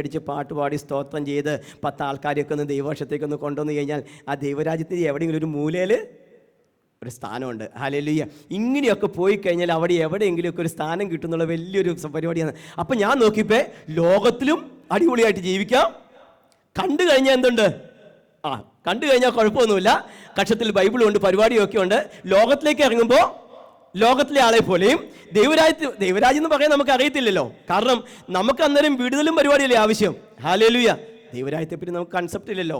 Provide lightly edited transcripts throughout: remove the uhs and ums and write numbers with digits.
അടിച്ച് പാട്ടുപാടി സ്തോത്രം ചെയ്ത് 10 ആൾക്കാരെയൊക്കെ ഒന്ന് ദൈവവർഷത്തേക്കൊന്ന് കൊണ്ടുവന്നു കഴിഞ്ഞാൽ ആ ദൈവരാജ്യത്തിൽ എവിടെയെങ്കിലും ഒരു മൂലയിൽ ഒരു സ്ഥാനമുണ്ട്. ഹല്ലേലൂയ. ഇങ്ങനെയൊക്കെ പോയി കഴിഞ്ഞാൽ അവിടെ എവിടെയെങ്കിലുമൊക്കെ ഒരു സ്ഥാനം കിട്ടുന്നുള്ള വലിയൊരു പരിപാടിയാണ്. അപ്പം ഞാൻ നോക്കിയപ്പോൾ ലോകത്തിലും അടിപൊളിയായിട്ട് ജീവിക്കാം. കണ്ടു കഴിഞ്ഞാൽ എന്തുണ്ട്? കണ്ടു കഴിഞ്ഞാൽ കുഴപ്പമൊന്നുമില്ല. കക്ഷത്തിൽ ബൈബിളുണ്ട്, പരിപാടിയൊക്കെ ഉണ്ട്. ലോകത്തിലേക്ക് ഇറങ്ങുമ്പോൾ ലോകത്തിലെ ആളെ പോലെയും ദൈവരാജ്യം എന്ന് പറയാൻ നമുക്ക് അറിയത്തില്ലല്ലോ. കാരണം നമുക്ക് അന്നേരം വിടുതലും പരിപാടിയല്ലേ ആവശ്യം. ഹല്ലേലൂയ. ദൈവരാജ്യത്തെപ്പറ്റി നമുക്ക് കൺസെപ്റ്റ് ഇല്ലല്ലോ.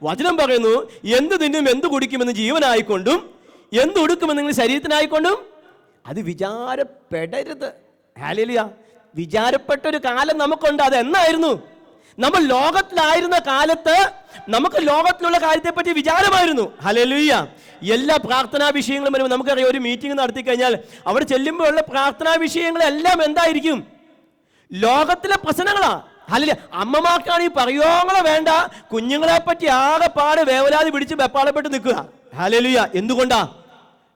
വചനം പറയുന്നു, എന്ത് തിന്നും എന്ത് കുടിക്കുമെന്ന് ജീവനായിക്കൊണ്ടും എന്ത് ഉടുക്കുമെന്ന് നിങ്ങൾ ശരീരത്തിനായിക്കൊണ്ടും അത് വിചാരപ്പെടരുത്. ഹല്ലേലൂയ. വിചാരപ്പെട്ടൊരു കാലം നമുക്കുണ്ട്. അത് എന്നായിരുന്നു? നമ്മൾ ലോകത്തിലായിരുന്ന കാലത്ത് നമുക്ക് ലോകത്തിലുള്ള കാര്യത്തെപ്പറ്റി വിചാരമായിരുന്നു. ഹല്ലേലൂയ. എല്ലാ പ്രാർത്ഥനാ വിഷയങ്ങളും വരുമ്പോൾ നമുക്കറിയാം, ഒരു മീറ്റിംഗ് നടത്തി കഴിഞ്ഞാൽ അവിടെ ചെല്ലുമ്പോൾ ഉള്ള പ്രാർത്ഥനാ വിഷയങ്ങളെല്ലാം എന്തായിരിക്കും? ലോകത്തിലെ പ്രശ്നങ്ങളാണ്. ഹല്ലേലൂയ. അമ്മമാർക്കാണെങ്കിൽ പറയുകയോ വേണ്ട, കുഞ്ഞുങ്ങളെ പറ്റി ആകെപ്പാട് വേവലാതി പിടിച്ച് വെപ്പാളപ്പെട്ട് നിൽക്കുക. ഹല്ലേലൂയ. എന്തുകൊണ്ടാ?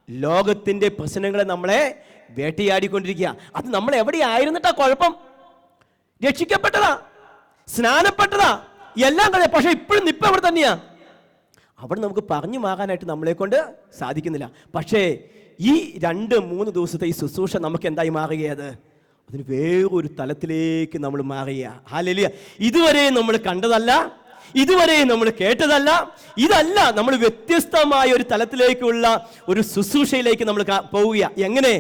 ലോകത്തിന്റെ പ്രശ്നങ്ങളെ നമ്മളെ വേട്ടയാടിക്കൊണ്ടിരിക്കുക. അത് നമ്മൾ എവിടെയായിരുന്നിട്ടാ കുഴപ്പം? രക്ഷിക്കപ്പെട്ടതാ, സ്നാനപ്പെട്ടതാ, എല്ലാം കഴിയാം. പക്ഷെ ഇപ്പോഴും നിപ്പ അവിടെ തന്നെയാ. അവിടെ നമുക്ക് പറഞ്ഞു മാറാനായിട്ട് നമ്മളെ കൊണ്ട് സാധിക്കുന്നില്ല. പക്ഷേ ഈ 2-3 ദിവസത്തെ ഈ ശുശ്രൂഷ നമുക്ക് എന്തായി മാറുകയത്? അതിന് വേറൊരു തലത്തിലേക്ക് നമ്മൾ മാറുക. ഹല്ലേലൂയ. ഇതുവരെ നമ്മൾ കണ്ടതല്ല, ഇതുവരെ നമ്മൾ കേട്ടതല്ല, ഇതല്ല, നമ്മൾ വ്യത്യസ്തമായ ഒരു തലത്തിലേക്കുള്ള ഒരു ശുശ്രൂഷയിലേക്ക് നമ്മൾ പോവുക. എങ്ങനെ?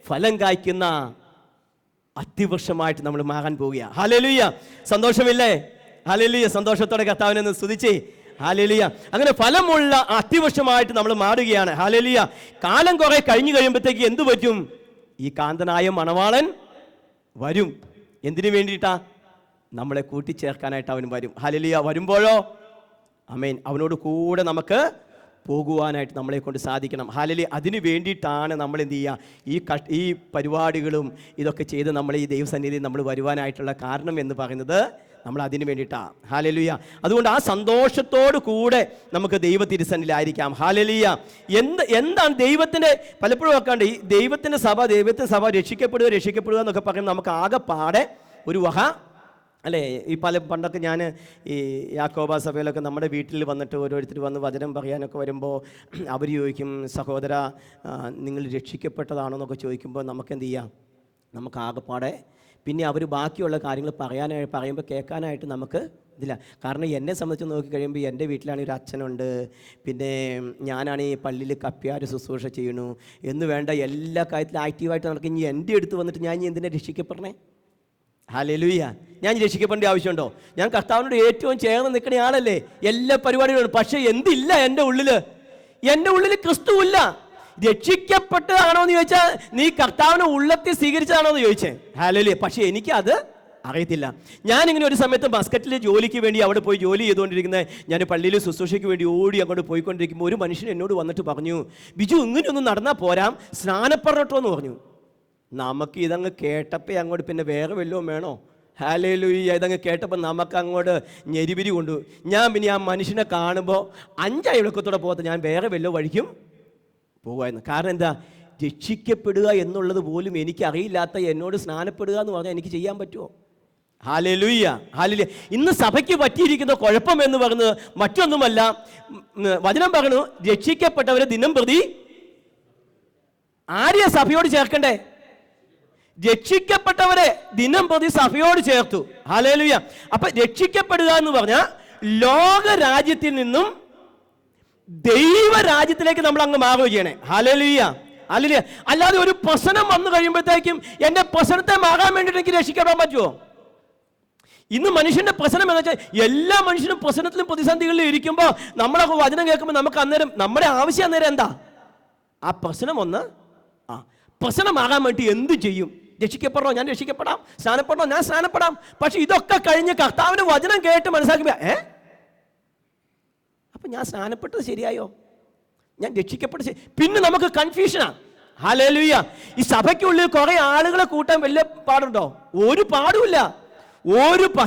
ഫലം കായ്ക്കുന്ന അത്തിവൃക്ഷമായിട്ട് നമ്മൾ മാറാൻ പോവുക. ഹല്ലേലൂയ. സന്തോഷമില്ലേ? ഹല്ലേലൂയ. സന്തോഷത്തോടെ കർത്താവിനെ സ്തുതിച്ചേ. ഹല്ലേലൂയ. അങ്ങനെ ഫലമുള്ള അത്തിവൃക്ഷമായിട്ട് നമ്മൾ മാറുകയാണ്. ഹല്ലേലൂയ. കാലം കുറെ കഴിഞ്ഞു കഴിയുമ്പോഴത്തേക്ക് എന്തു പറ്റും? ഈ കാന്തനായ മണവാളൻ വരും. എന്തിനു വേണ്ടിയിട്ടാ? നമ്മളെ കൂട്ടിച്ചേർക്കാനായിട്ട് അവൻ വരും. ഹല്ലേലൂയ. വരുമ്പോഴോ ആമേൻ, അവനോട് കൂടെ നമുക്ക് പോകുവാനായിട്ട് നമ്മളെ കൊണ്ട് സാധിക്കണം. ഹല്ലേലൂയ. അതിന് വേണ്ടിയിട്ടാണ് നമ്മൾ എന്ത് ചെയ്യുക? ഈ പരിപാടികളും ഇതൊക്കെ ചെയ്ത് നമ്മൾ ഈ ദൈവസന്നിധിയിൽ നമ്മൾ വരുവാനായിട്ടുള്ള കാരണം എന്ന് പറയുന്നത് നമ്മൾ അതിന് വേണ്ടിയിട്ടാണ്. ഹല്ലേലൂയ. അതുകൊണ്ട് ആ സന്തോഷത്തോടു കൂടെ നമുക്ക് ദൈവ തിരുസന്നിധിയിലായിരിക്കാം. ഹല്ലേലൂയ. എന്താണ് ദൈവത്തിൻ്റെ പലപ്പോഴും വെക്കാണ്ട് ഈ ദൈവത്തിൻ്റെ സഭ രക്ഷിക്കപ്പെടുക എന്നൊക്കെ പറയുമ്പോൾ നമുക്ക് ആകെപ്പാടെ ഒരു വഹ അല്ലേ? ഈ പണ്ടൊക്കെ ഞാൻ ഈ യാക്കോബ സഭയിലൊക്കെ നമ്മുടെ വീട്ടിൽ വന്നിട്ട് ഓരോരുത്തർ വന്ന് വചനം പറയാനൊക്കെ വരുമ്പോൾ അവർ ചോദിക്കും, സഹോദര നിങ്ങൾ രക്ഷിക്കപ്പെട്ടതാണോ എന്നൊക്കെ ചോദിക്കുമ്പോൾ നമുക്ക് എന്ത് ചെയ്യാം? നമുക്ക് ആകെപ്പാടെ പിന്നെ അവർ ബാക്കിയുള്ള കാര്യങ്ങൾ പറയുമ്പോൾ കേൾക്കാനായിട്ട് നമുക്ക് ഇതില്ല. കാരണം എന്നെ സംബന്ധിച്ച് നോക്കി കഴിയുമ്പോൾ എൻ്റെ വീട്ടിലാണെങ്കിൽ ഒരു അച്ഛനുണ്ട്, പിന്നെ ഞാനാണെങ്കിൽ പള്ളിയിൽ കപ്പ്യാർ ശുശ്രൂഷ ചെയ്യണു എന്ന് വേണ്ട എല്ലാ കാര്യത്തിലും ആക്റ്റീവായിട്ട് നടക്കും. ഇനി എൻ്റെ അടുത്ത് വന്നിട്ട് ഞാൻ എന്തിനാ രക്ഷിക്കപ്പെടണേ? ഹല്ലേലൂയ. ഞാൻ രക്ഷിക്കപ്പെടേണ്ട ആവശ്യമുണ്ടോ? ഞാൻ കർത്താവിനോട് ഏറ്റവും ചേർന്ന് നിൽക്കുന്ന ആളല്ലേ? എല്ലാ പരിപാടികളും. പക്ഷേ എന്തില്ല എൻ്റെ ഉള്ളിൽ? ക്രിസ്തുവില്ല. രക്ഷിക്കപ്പെട്ടതാണോ എന്ന് ചോദിച്ചാൽ നീ കർത്താവിനെ ഉള്ളത്തിൽ സ്വീകരിച്ചതാണോ എന്ന് ചോദിച്ചേ. ഹല്ലേലൂയ. പക്ഷേ എനിക്ക് അത് അറിയത്തില്ല. ഞാനിങ്ങനെ ഒരു സമയത്ത് മസ്കറ്റിലെ ജോലിക്ക് വേണ്ടി അവിടെ പോയി ജോലി ചെയ്തുകൊണ്ടിരിക്കുന്നത്, ഞാൻ പള്ളിയിൽ ശുശ്രൂഷയ്ക്ക് വേണ്ടി ഓടി അങ്ങോട്ട് പോയിക്കൊണ്ടിരിക്കുമ്പോൾ ഒരു മനുഷ്യൻ എന്നോട് വന്നിട്ട് പറഞ്ഞു, ബിജു ഇങ്ങനെയൊന്നും നടന്നാൽ പോരാ, സ്നാനപ്പെടട്ടോ എന്ന് പറഞ്ഞു. നമുക്ക് ഇതങ്ങ് കേട്ടപ്പോൾ അങ്ങോട്ട് പിന്നെ വേറെ വല്ലതും വേണോ? ഹല്ലേലൂയ. ഇതങ്ങ് കേട്ടപ്പോൾ നമുക്ക് അങ്ങോട്ട് ഞെരിപിരി കൊണ്ടു. ഞാൻ പിന്നെ ആ മനുഷ്യനെ കാണുമ്പോൾ 5 അയൽവക്കത്തോടെ പോകത്ത് ഞാൻ വേറെ വല്ലോ വഴിക്കും പോകുമായിരുന്നു. കാരണം എന്താ? രക്ഷിക്കപ്പെടുക എന്നുള്ളത് പോലും എനിക്കറിയില്ലാത്ത എന്നോട് സ്നാനപ്പെടുക എന്ന് പറഞ്ഞാൽ എനിക്ക് ചെയ്യാൻ പറ്റുമോ? ഹല്ലേലൂയ. ഹല്ലേലൂയ. ഇന്ന് സഭയ്ക്ക് പറ്റിയിരിക്കുന്ന കുഴപ്പം എന്ന് പറയുന്നത് മറ്റൊന്നുമല്ല. വചനം പറഞ്ഞു, രക്ഷിക്കപ്പെട്ടവരെ ദിനം പ്രതി ആരെയാ സഭയോട് ചേർക്കണ്ടേ? രക്ഷിക്കപ്പെട്ടവരെ ദിനം പ്രതി സഭയോട് ചേർത്തു. ഹല്ലേലൂയ. അപ്പൊ രക്ഷിക്കപ്പെടുക എന്ന് പറഞ്ഞാൽ ലോകരാജ്യത്തിൽ നിന്നും ദൈവരാജ്യത്തിലേക്ക് നമ്മൾ അങ്ങ് മാറുക ചെയ്യണേ. ഹല്ലേലൂയ. ഹല്ലേലൂയ. അല്ലാതെ ഒരു പ്രശ്നം വന്നു കഴിയുമ്പോഴത്തേക്കും എൻ്റെ പ്രശ്നത്തെ മാറാൻ വേണ്ടിയിട്ട് എനിക്ക് രക്ഷിക്കപ്പെടാൻ പറ്റുമോ? ഇന്ന് മനുഷ്യന്റെ പ്രശ്നം എന്ന് വെച്ചാൽ എല്ലാ മനുഷ്യനും പ്രശ്നത്തിലും പ്രതിസന്ധികളിലും ഇരിക്കുമ്പോൾ നമ്മളൊക്കെ വചനം കേൾക്കുമ്പോൾ നമുക്ക് അന്നേരം നമ്മുടെ ആവശ്യം അന്നേരം എന്താ? ആ പ്രശ്നമാകാൻ വേണ്ടി എന്ത് ചെയ്യും? രക്ഷിക്കപ്പെടണോ? ഞാൻ രക്ഷിക്കപ്പെടാം. സ്നാനപ്പെടണോ? ഞാൻ സ്നാനപ്പെടാം. പക്ഷെ ഇതൊക്കെ കഴിഞ്ഞ് കർത്താവിന്റെ വചനം കേട്ട് മനസ്സിലാക്കുമ്പോ അപ്പൊ ഞാൻ സ്നാനപ്പെട്ടത് ശരിയായോ? ഞാൻ രക്ഷിക്കപ്പെട്ടത് പിന്നെ നമുക്ക് കൺഫ്യൂഷനാ. ഹല്ലേലൂയ. ഈ സഭയ്ക്കുള്ളിൽ കുറെ ആളുകളെ കൂട്ടാൻ വലിയ പാടുണ്ടോ? ഒരു പാടുമില്ല.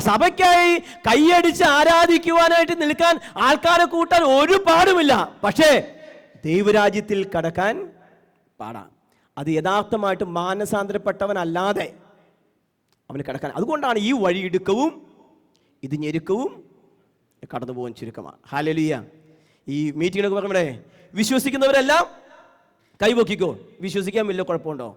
സഭയ്ക്കായി കൈയടിച്ച് ആരാധിക്കുവാനായിട്ട് നിൽക്കാൻ ആൾക്കാരെ കൂട്ടാൻ ഒരു പാടുമില്ല. പക്ഷേ ദൈവരാജ്യത്തിൽ കടക്കാൻ പാടാം. അത് യഥാർത്ഥമായിട്ട് മാനസാന്തരപ്പെട്ടവനല്ലാതെ അവന് കിടക്കാൻ. അതുകൊണ്ടാണ് ഈ വഴി ഇടുക്കവും ഇത് ഞെരുക്കവും കടന്നു പോകാൻ ചുരുക്കമാണ്. ഹല്ലേലൂയ. ഈ മീറ്റിങ്ങിനൊക്കെ പറയുമ്പോഴേ വിശ്വസിക്കുന്നവരെല്ലാം കൈപൊക്കിക്കോ. വിശ്വസിക്കാൻ വല്ല കുഴപ്പമുണ്ടോ?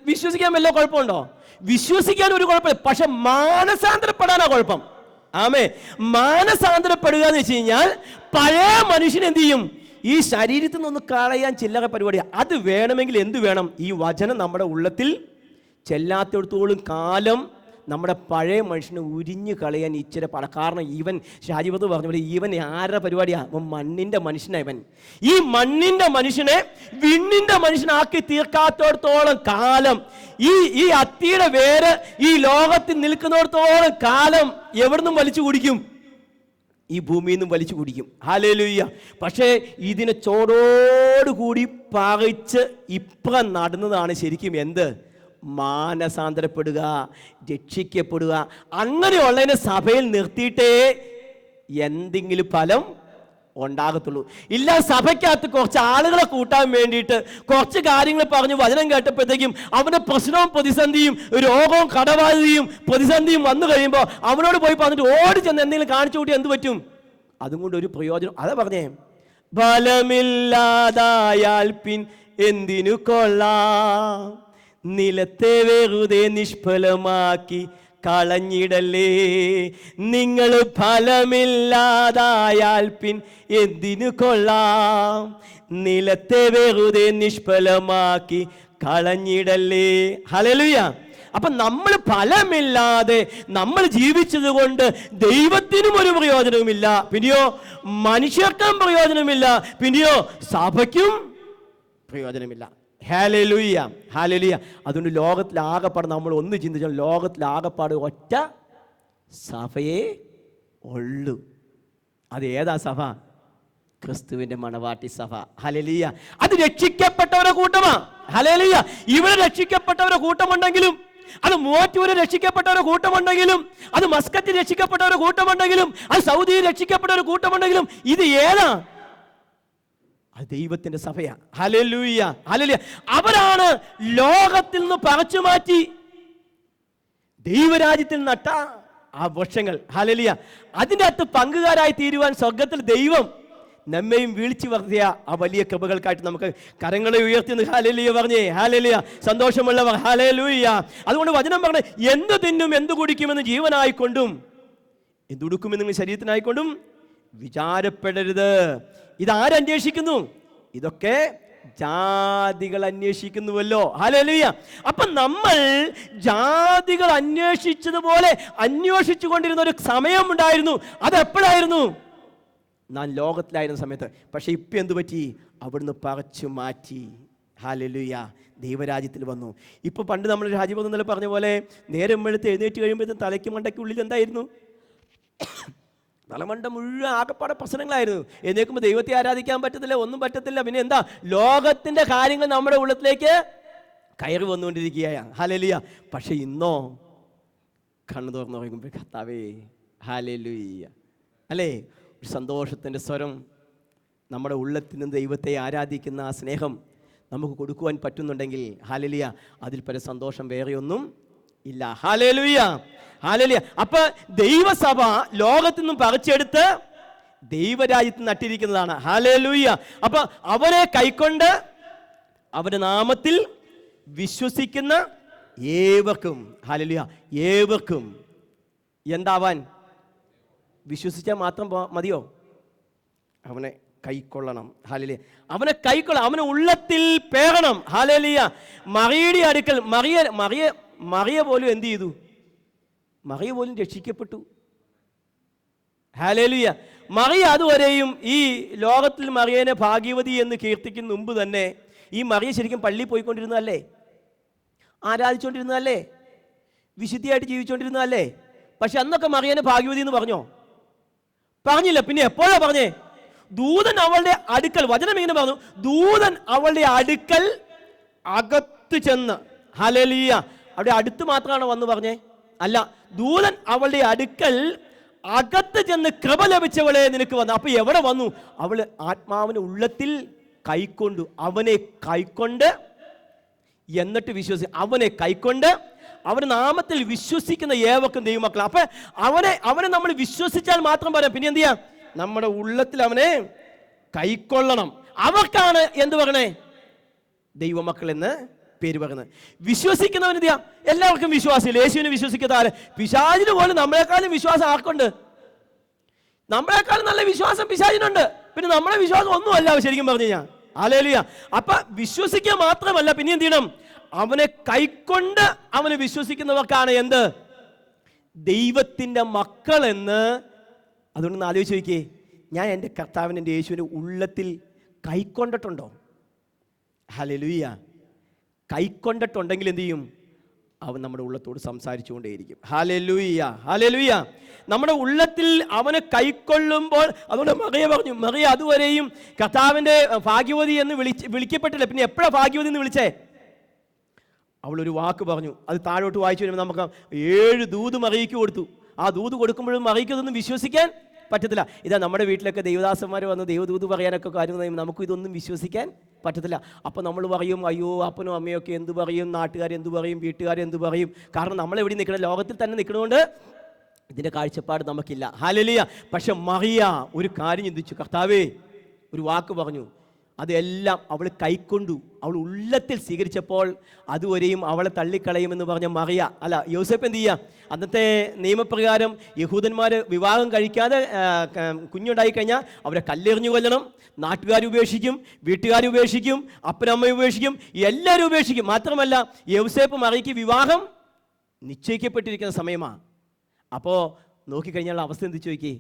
വിശ്വസിക്കാൻ വല്ല കുഴപ്പമുണ്ടോ? വിശ്വസിക്കാൻ ഒരു കുഴപ്പമില്ല, പക്ഷെ മാനസാന്തരപ്പെടാനാ കുഴപ്പം. ആമേ. മാനസാന്തരപ്പെടുക എന്ന് വെച്ച് കഴിഞ്ഞാൽ പഴയ മനുഷ്യൻ എന്ത് ചെയ്യും? ഈ ശരീരത്തിൽ നിന്നൊന്ന് കളയാൻ ചില്ലറ പരിപാടിയാണ്. അത് വേണമെങ്കിൽ എന്ത് വേണം? ഈ വചനം നമ്മുടെ ഉള്ളത്തിൽ ചെല്ലാത്തിടത്തോളം കാലം നമ്മുടെ പഴയ മനുഷ്യനെ ഉരിഞ്ഞു കളയാൻ ഇച്ചിരി പാടാം. കാരണം ഇവൻ ഷാജിബത്ത് പറഞ്ഞ പോലെ ഇവൻ ആരുടെ പരിപാടിയാണ്? അവൻ മണ്ണിൻ്റെ മനുഷ്യനാണ്. ഇവൻ ഈ മണ്ണിൻ്റെ മനുഷ്യനെ വിണ്ണിൻ്റെ മനുഷ്യനാക്കി തീർക്കാത്തോടത്തോളം കാലം ഈ അത്തിയുടെ വേര് ഈ ലോകത്തിൽ നിൽക്കുന്നിടത്തോളം കാലം എവിടുന്നും വലിച്ചു കുടിക്കും? ഈ ഭൂമിയിൽ നിന്നും വലിച്ചു കുടിക്കും. ഹല്ലേലൂയ. പക്ഷേ ഇതിനെ ചോടോടുകൂടി പറിച്ച് ഇപ്പുറം നടുന്നതാണ് ശരിക്കും എന്ത്? മാനസാന്തരപ്പെടുക, രക്ഷിക്കപ്പെടുക. അങ്ങനെയുള്ളതിനെ സഭയിൽ നിർത്തിയിട്ടേ എന്തെങ്കിലും ഫലം ഉണ്ടാകത്തുള്ളൂ. ഇല്ല, സഭയ്ക്കകത്ത് കുറച്ച് ആളുകളെ കൂട്ടാൻ വേണ്ടിയിട്ട് കുറച്ച് കാര്യങ്ങൾ പറഞ്ഞ് വചനം കേട്ടപ്പോഴത്തേക്കും അവൻ്റെ പ്രശ്നവും പ്രതിസന്ധിയും രോഗവും കടബാധ്യതയും പ്രതിസന്ധിയും വന്നു കഴിയുമ്പോൾ അവനോട് പോയി പറഞ്ഞിട്ട് ഓടി ചെന്ന് എന്തെങ്കിലും കാണിച്ചു കൂട്ടി എന്ത് പറ്റും? അതും കൊണ്ട് ഒരു പ്രയോജനം. അതാ പറഞ്ഞേ, ബലമില്ലാതായാൽ പിൻ എന്തിനു കൊള്ളാം, നിലത്തെ വെറുതെ നിഷ്ഫലമാക്കി കളഞ്ഞിടല്ലേ. നിങ്ങൾ ഫലമില്ലാതായാൽ പിൻ എന്തിനു കൊള്ളാം, നിലത്തെ വെറുതെ നിഷ്ഫലമാക്കി കളഞ്ഞിടല്ലേ. ഹല്ലേലൂയ. അപ്പൊ നമ്മൾ ഫലമില്ലാതെ നമ്മൾ ജീവിച്ചത് കൊണ്ട് ദൈവത്തിനും ഒരു പ്രയോജനവുമില്ല, പിന്നെയോ മനുഷ്യർക്കും പ്രയോജനമില്ല, പിന്നെയോ സഭയ്ക്കും പ്രയോജനമില്ല. Hallelujah, hallelujah. അതുകൊണ്ട് ലോകത്തിലാകപ്പാട് നമ്മൾ ഒന്ന് ചിന്തിച്ചാൽ ലോകത്തിലാകപ്പാട് ഒറ്റ സഭയെ ഉള്ളൂ. അത് ഏതാ സഭ? ക്രിസ്തുവിന്റെ മണവാട്ടി സഭ. ഹല്ലേലൂയ. അത് രക്ഷിക്കപ്പെട്ടവരുടെ കൂട്ടമാ. ഹല്ലേലൂയ. ഇവിടെ രക്ഷിക്കപ്പെട്ടവരുടെ കൂട്ടമുണ്ടെങ്കിലും, അത് മൂവാറ്റൂര് രക്ഷിക്കപ്പെട്ടവരുടെ കൂട്ടമുണ്ടെങ്കിലും, അത് മസ്കറ്റിൽ രക്ഷിക്കപ്പെട്ടവരുടെ കൂട്ടമുണ്ടെങ്കിലും, അത് സൗദിയിൽ രക്ഷിക്കപ്പെട്ടവരുടെ കൂട്ടമുണ്ടെങ്കിലും, ഇത് ഏതാ? അത് ദൈവത്തിന്റെ സഭയാ. Hallelujah, hallelujah. അവരാണ് ലോകത്തിൽ നിന്ന് പറിച്ചു മാറ്റി ദൈവരാജ്യത്തിൽ നട്ട ആ വൃക്ഷങ്ങൾ. ഹല്ലേലൂയ. അതിൻ്റെ അകത്ത് പങ്കുകാരായി തീരുവാൻ സ്വർഗത്തിൽ ദൈവം നമ്മയും വീഴ്ച വർദ്ധിയ ആ വലിയ കൃപകൾക്കായിട്ട് നമുക്ക് കരങ്ങളെ ഉയർത്തി ഹല്ലേലൂയ പറഞ്ഞേ. ഹല്ലേലൂയ. സന്തോഷമുള്ളവർ ഹല്ലേലൂയ. അതുകൊണ്ട് വചനം പറഞ്ഞ് എന്ത് തിന്നും എന്ത് കുടിക്കുമെന്ന് ജീവനായിക്കൊണ്ടും എന്തുടുക്കുമെന്ന് നിങ്ങൾ ശരീരത്തിനായിക്കൊണ്ടും വിചാരപ്പെടരുത്. ഇതാരന്വേഷിക്കുന്നു? ഇതൊക്കെ ജാതികൾ അന്വേഷിക്കുന്നുവല്ലോ. ഹല്ലേലൂയ. അപ്പൊ നമ്മൾ ജാതികൾ അന്വേഷിച്ചതുപോലെ അന്വേഷിച്ചു കൊണ്ടിരുന്ന ഒരു സമയമുണ്ടായിരുന്നു. അതെപ്പോഴായിരുന്നു? നാം ലോകത്തിലായിരുന്ന സമയത്ത്. പക്ഷെ ഇപ്പം എന്തു പറ്റി? അവിടുന്ന് പറിച്ചു മാറ്റി. ഹല്ലേലൂയ. ദൈവരാജ്യത്തിൽ വന്നു. ഇപ്പൊ പണ്ട് നമ്മൾ രാജ്യബോധം എന്നല്ല പറഞ്ഞ പോലെ നേരം വെളുത്ത് എഴുന്നേറ്റ് കഴിയുമ്പോഴത്തേക്കും തലയ്ക്ക് മണ്ടയ്ക്കുള്ളിൽ എന്തായിരുന്നു? തലമണ്ട മുഴുവൻ ആകപ്പാടെ പ്രശ്നങ്ങളായിരുന്നു. എന്നേക്കുമ്പോൾ ദൈവത്തെ ആരാധിക്കാൻ പറ്റത്തില്ല, ഒന്നും പറ്റത്തില്ല. പിന്നെ എന്താ? ലോകത്തിന്റെ കാര്യങ്ങൾ നമ്മുടെ ഉള്ളത്തിലേക്ക് കയറി വന്നുകൊണ്ടിരിക്കുകയാണ്. ഹല്ലേലൂയ. പക്ഷെ ഇന്നോ കണ്ണു തുറന്നു നോക്കുമ്പോൾ കർത്താവേ ഹല്ലേലൂയ അല്ലേ, ഒരു സന്തോഷത്തിൻ്റെ സ്വരം നമ്മുടെ ഉള്ളത്തിൽ നിന്ന് ദൈവത്തെ ആരാധിക്കുന്ന ആ സ്നേഹം നമുക്ക് കൊടുക്കുവാൻ പറ്റുന്നുണ്ടെങ്കിൽ ഹല്ലേലൂയ, അതിൽ പല സന്തോഷം വേറെയൊന്നും ഇല്ല. Hallelujah, hallelujah. അപ്പൊ ദൈവസഭ ലോകത്തിൽ നിന്നും പറിച്ചെടുത്ത് ദൈവരാജ്യത്തിൽ നട്ടിരിക്കുന്നതാണ്. ഹല്ലേലൂയ. അപ്പൊ അവരെ കൈക്കൊണ്ട് അവരുടെ നാമത്തിൽ വിശ്വസിക്കുന്ന ഏവർക്കും, ഹല്ലേലൂയ, ഏവർക്കും എന്താവാൻ? വിശ്വസിച്ചാൽ മാത്രം മതിയോ? അവനെ കൈക്കൊള്ളണം. ഹല്ലേലൂയ. അവനെ കൈക്കൊള്ളണം, അവനെ ഉള്ളത്തിൽ പേറണം. ഹല്ലേലൂയ. മറിയയുടെ അടുക്കൽ മറിയ പോലും എന്ത് ചെയ്തു? മറിയ പോലും രക്ഷിക്കപ്പെട്ടു. ഹല്ലേലൂയ. മറിയ അതുവരെയും ഈ ലോകത്തിൽ മറിയനെ ഭാഗ്യവതി എന്ന് കീർത്തിക്കുന്ന മുമ്പ് തന്നെ ഈ മറിയ ശരിക്കും പള്ളിയിൽ പോയിക്കൊണ്ടിരുന്നതല്ലേ? ആരാധിച്ചുകൊണ്ടിരുന്നതല്ലേ? വിശുദ്ധിയായിട്ട് ജീവിച്ചുകൊണ്ടിരുന്നതല്ലേ? പക്ഷെ അന്നൊക്കെ മറിയനെ ഭാഗ്യവതി എന്ന് പറഞ്ഞോ? പറഞ്ഞില്ല. പിന്നെ എപ്പോഴാ പറഞ്ഞേ? ദൂതൻ അവളുടെ അടുക്കൽ, വചനം ഇങ്ങനെ പറഞ്ഞു, ദൂതൻ അവളുടെ അടുക്കൽ അകത്ത് ചെന്ന്. ഹല്ലേലൂയ. അവിടെ അടുത്ത് മാത്രമാണ് വന്ന് പറഞ്ഞേ? അല്ല, ദൂതൻ അവളുടെ അടുക്കൽ അകത്ത് ചെന്ന് കൃപ ലഭിച്ചവളെ നിനക്ക് വന്നു. അപ്പൊ എവിടെ വന്നു? അവള് ആത്മാവിനെ ഉള്ളത്തിൽ കൈക്കൊണ്ടു. അവനെ കൈക്കൊണ്ട് എന്നിട്ട് വിശ്വസിച്ചു. അവനെ കൈക്കൊണ്ട് അവന്റെ നാമത്തിൽ വിശ്വസിക്കുന്ന ഏവർക്കും ദൈവമക്കൾ. അപ്പൊ അവനെ നമ്മൾ വിശ്വസിച്ചാൽ മാത്രം പോരാ, പിന്നെ എന്ത് ചെയ്യാം? നമ്മുടെ ഉള്ളത്തിൽ അവനെ കൈക്കൊള്ളണം. അവർക്കാണ് എന്ത് പറയണേ? ദൈവമക്കൾ എന്ന് പേര് പറയുന്നത്. വിശ്വസിക്കുന്നവന് എന്ത് ചെയ്യാം? എല്ലാവർക്കും വിശ്വാസമില്ല. യേശുവിനെ വിശ്വസിക്കാതെ പിശാചിന് പോലും നമ്മളെക്കാളും വിശ്വാസം ആർക്കുണ്ട്? നമ്മളെക്കാളും നല്ല വിശ്വാസം പിശാചിനുണ്ട്. പിന്നെ നമ്മളെ വിശ്വാസം ഒന്നുമല്ല ശരിക്കും പറഞ്ഞു കഴിഞ്ഞാൽ. ഹല്ലേലൂയ. അപ്പൊ വിശ്വസിക്കുക മാത്രമല്ല, പിന്നെ എന്ത് ചെയ്യണം? അവനെ കൈക്കൊണ്ട് അവനെ വിശ്വസിക്കുന്നവർക്കാണ് എന്ത്? ദൈവത്തിന്റെ മക്കൾ എന്ന്. അതുകൊണ്ടൊന്ന് ആലോചിച്ച് നോക്കിയേ, ഞാൻ എൻ്റെ കർത്താവിനെ, എൻ്റെ യേശുവിനെ ഉള്ളത്തിൽ കൈക്കൊണ്ടിട്ടുണ്ടോ? ഹല്ലേലൂയ. കൈക്കൊണ്ടിട്ടുണ്ടെങ്കിൽ എന്ത് ചെയ്യും? അവൻ നമ്മുടെ ഉള്ളത്തോട് സംസാരിച്ചുകൊണ്ടേയിരിക്കും. Hallelujah, hallelujah. നമ്മുടെ ഉള്ളത്തിൽ അവനെ കൈക്കൊള്ളുമ്പോൾ, അതുകൊണ്ട് മറിയ പറഞ്ഞു, മറിയ അതുവരെയും കർത്താവിൻ്റെ ഭാഗ്യവതി എന്ന് വിളിക്കപ്പെട്ടില്ല. പിന്നെ എപ്പോഴാണ് ഭാഗ്യവതി എന്ന് വിളിച്ചേ? അവളൊരു വാക്ക് പറഞ്ഞു. അത് താഴോട്ട് വായിച്ചു വരുമ്പോൾ നമുക്ക് 7 ദൂത് മറിയയ്ക്ക് കൊടുത്തു. ആ ദൂത് കൊടുക്കുമ്പോഴും മറിയയ്ക്ക് ഇതൊന്നും വിശ്വസിക്കാൻ പറ്റത്തില്ല. ഇതാ നമ്മുടെ വീട്ടിലൊക്കെ ദൈവദാസന്മാർ വന്ന് ദൈവദൂത് പറയാനൊക്കെ കാര്യം നമുക്ക് ഇതൊന്നും വിശ്വസിക്കാൻ പറ്റത്തില്ല. അപ്പോൾ നമ്മൾ പറയും, അയ്യോ അപ്പനും അമ്മയൊക്കെ എന്ത് പറയും, നാട്ടുകാരെന്ത് പറയും, വീട്ടുകാരെന്ത് പറയും. കാരണം നമ്മളെവിടെ നിൽക്കണം? ലോകത്തിൽ തന്നെ നിൽക്കണതുകൊണ്ട് ഇതിൻ്റെ കാഴ്ചപ്പാട് നമുക്കില്ല. ഹല്ലേലൂയ. പക്ഷെ മറിയ ഒരു കാര്യം ചിന്തിച്ചു. കർത്താവേ ഒരു വാക്ക് പറഞ്ഞു, അതെല്ലാം അവൾ കൈക്കൊണ്ടു. അവൾ ഉള്ളത്തിൽ സ്വീകരിച്ചപ്പോൾ അതുവരെയും അവളെ തള്ളിക്കളയുമെന്ന് പറഞ്ഞ മറിയ അല്ല യോസേപ്പ് എന്ത് ചെയ്യുക? അന്നത്തെ നിയമപ്രകാരം യഹൂദന്മാർ വിവാഹം കഴിക്കാതെ കുഞ്ഞുണ്ടായി കഴിഞ്ഞാൽ അവരെ കല്ലെറിഞ്ഞു കൊല്ലണം. നാട്ടുകാർ ഉപേക്ഷിക്കും, വീട്ടുകാർ ഉപേക്ഷിക്കും, അപ്പനമ്മ ഉപേക്ഷിക്കും, എല്ലാവരും ഉപേക്ഷിക്കും. മാത്രമല്ല യോസേപ്പ് മറിയയ്ക്ക് വിവാഹം നിശ്ചയിക്കപ്പെട്ടിരിക്കുന്ന സമയമാണ്. അപ്പോൾ നോക്കിക്കഴിഞ്ഞാൽ അവസ്ഥ എന്ത് ചോദിക്കേ?